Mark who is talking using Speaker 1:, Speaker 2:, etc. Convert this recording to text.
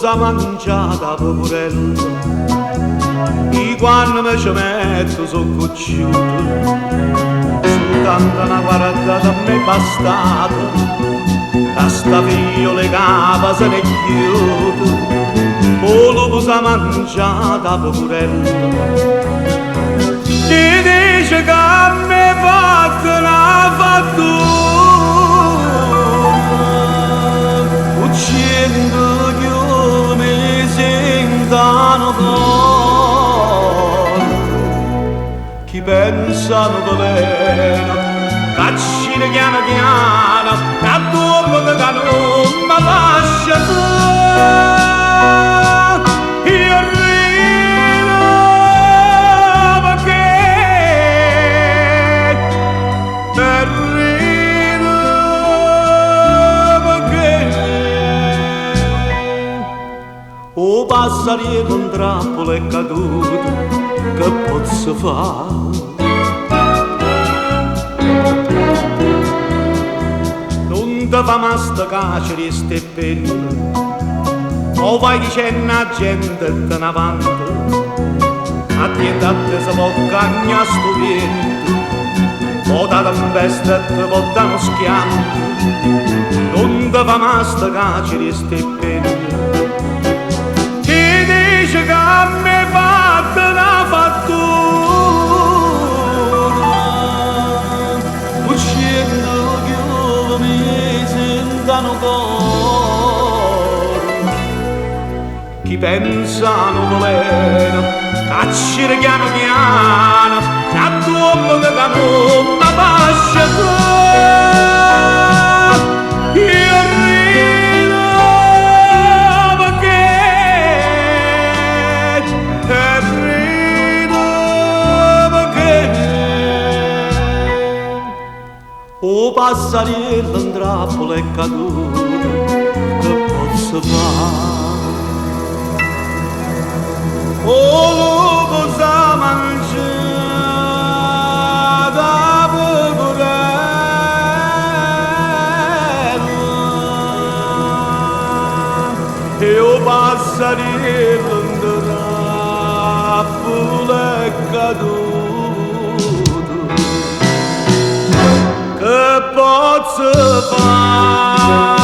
Speaker 1: Sa mangiata purello e quando mi ci metto sono cocciuto soltanto una guardata a me bastata a sta figlio le capa se ne chiude o sa mangiata purello ti dice che a me fatto una fattura uccendo chi pensano veleno caccine piano piano a dopo che non mi lascia io rido perché rido perché o passariero un trappola è caduto che posso fare? Non ti fa masta cacere ste penne o vai dicendo a gente te ne avanti a te si può cagnare sto vento o da tempesta te può dare uno schianto non ti fa masta cacere ste penne chi dice che a me fatta una fattura uccendo che io mi sentano coro chi pensano voleno caccire piano piano a tuo che non mi lascia io rido perché rido perché o passariello in trappola è caduto che posso fare o lupo sa mangiata pecorella e o passariello in trappola è caduto che posso fare